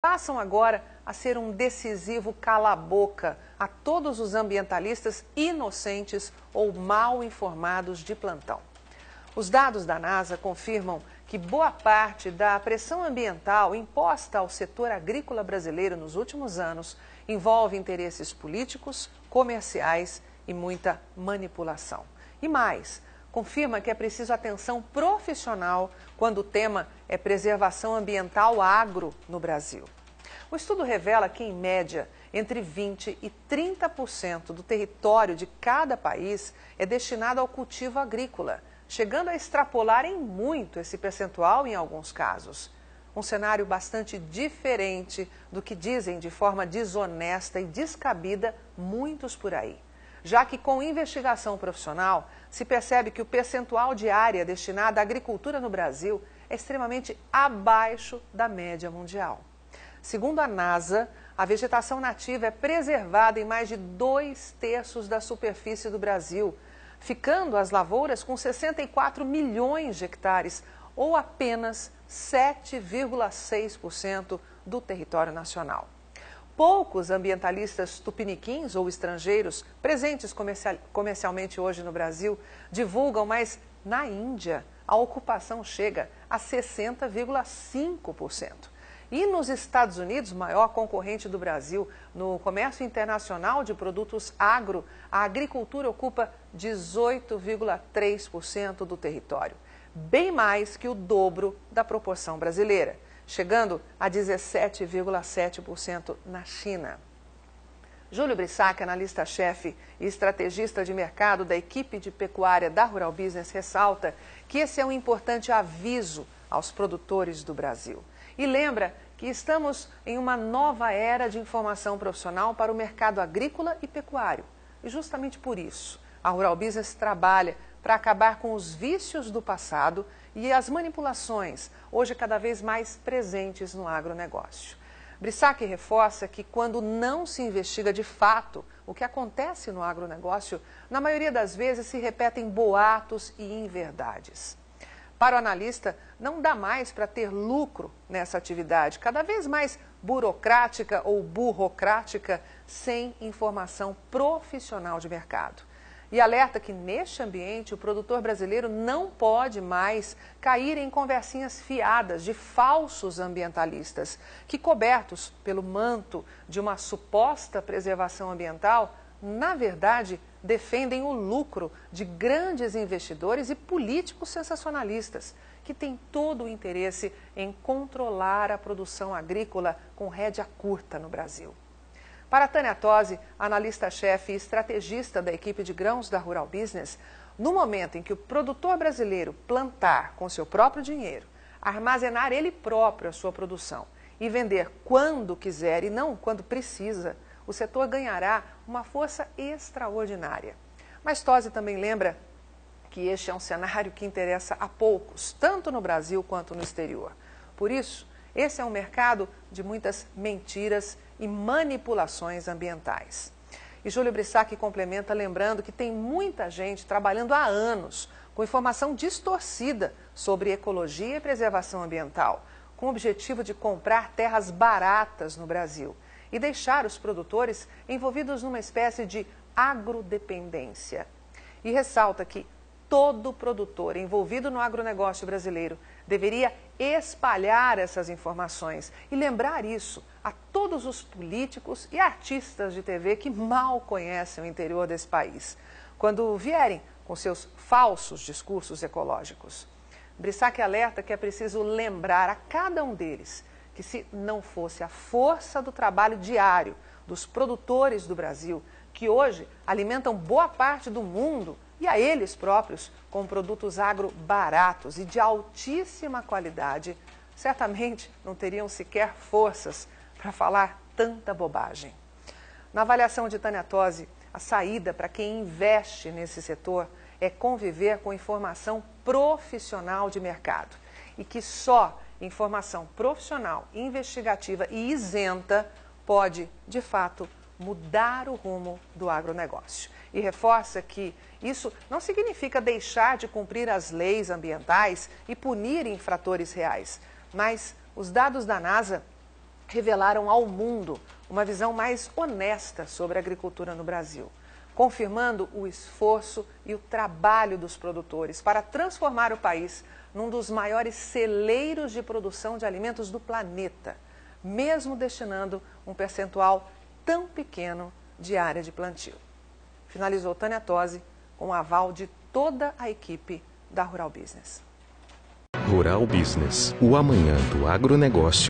passam agora a ser um decisivo cala-boca a todos os ambientalistas inocentes ou mal informados de plantão. Os dados da NASA confirmam que boa parte da pressão ambiental imposta ao setor agrícola brasileiro nos últimos anos envolve interesses políticos, comerciais e muita manipulação. E mais, confirma que é preciso atenção profissional quando o tema é preservação ambiental agro no Brasil. O estudo revela que, em média, entre 20% e 30% do território de cada país é destinado ao cultivo agrícola, chegando a extrapolar em muito esse percentual em alguns casos. Um cenário bastante diferente do que dizem de forma desonesta e descabida muitos por aí. Já que com investigação profissional se percebe que o percentual de área destinada à agricultura no Brasil é extremamente abaixo da média mundial. Segundo a NASA, a vegetação nativa é preservada em mais de 2/3 da superfície do Brasil, ficando as lavouras com 64 milhões de hectares, ou apenas 7,6% do território nacional. Poucos ambientalistas tupiniquins ou estrangeiros presentes comercialmente hoje no Brasil divulgam, mas na Índia a ocupação chega a 60,5%. E nos Estados Unidos, maior concorrente do Brasil, no comércio internacional de produtos agro, a agricultura ocupa 18,3% do território, bem mais que o dobro da proporção brasileira, chegando a 17,7% na China. Júlio Brissac, analista-chefe e estrategista de mercado da equipe de pecuária da Rural Business, ressalta que esse é um importante aviso aos produtores do Brasil. E lembra que estamos em uma nova era de informação profissional para o mercado agrícola e pecuário. E justamente por isso, a Rural Business trabalha para acabar com os vícios do passado e as manipulações, hoje cada vez mais presentes no agronegócio. Brissac reforça que quando não se investiga de fato o que acontece no agronegócio, na maioria das vezes se repetem boatos e inverdades. Para o analista, não dá mais para ter lucro nessa atividade, cada vez mais burocrática ou burocrática, sem informação profissional de mercado. E alerta que, neste ambiente, o produtor brasileiro não pode mais cair em conversinhas fiadas de falsos ambientalistas, que, cobertos pelo manto de uma suposta preservação ambiental, na verdade, defendem o lucro de grandes investidores e políticos sensacionalistas, que têm todo o interesse em controlar a produção agrícola com rédea curta no Brasil. Para Tânia Tosi, analista-chefe e estrategista da equipe de grãos da Rural Business, no momento em que o produtor brasileiro plantar com seu próprio dinheiro, armazenar ele próprio a sua produção e vender quando quiser e não quando precisa, o setor ganhará uma força extraordinária. Mas Tosi também lembra que este é um cenário que interessa a poucos, tanto no Brasil quanto no exterior. Por isso, esse é um mercado de muitas mentiras e manipulações ambientais. E Júlio Brissac complementa lembrando que tem muita gente trabalhando há anos com informação distorcida sobre ecologia e preservação ambiental, com o objetivo de comprar terras baratas no Brasil e deixar os produtores envolvidos numa espécie de agrodependência. E ressalta que todo produtor envolvido no agronegócio brasileiro deveria espalhar essas informações e lembrar isso a todos os políticos e artistas de TV que mal conhecem o interior desse país, quando vierem com seus falsos discursos ecológicos. Brissac alerta que é preciso lembrar a cada um deles que, se não fosse a força do trabalho diário dos produtores do Brasil, que hoje alimentam boa parte do mundo e a eles próprios com produtos agro baratos e de altíssima qualidade, certamente não teriam sequer forças para falar tanta bobagem. Na avaliação de Tânia Tosi, a saída para quem investe nesse setor é conviver com informação profissional de mercado e que só informação profissional, investigativa e isenta pode, de fato, mudar o rumo do agronegócio. E reforça que isso não significa deixar de cumprir as leis ambientais e punir infratores reais, mas os dados da NASA revelaram ao mundo uma visão mais honesta sobre a agricultura no Brasil, confirmando o esforço e o trabalho dos produtores para transformar o país num dos maiores celeiros de produção de alimentos do planeta, mesmo destinando um percentual tão pequeno de área de plantio. Finalizou Tânia Tosi com o aval de toda a equipe da Rural Business. Rural Business, o amanhã do agronegócio.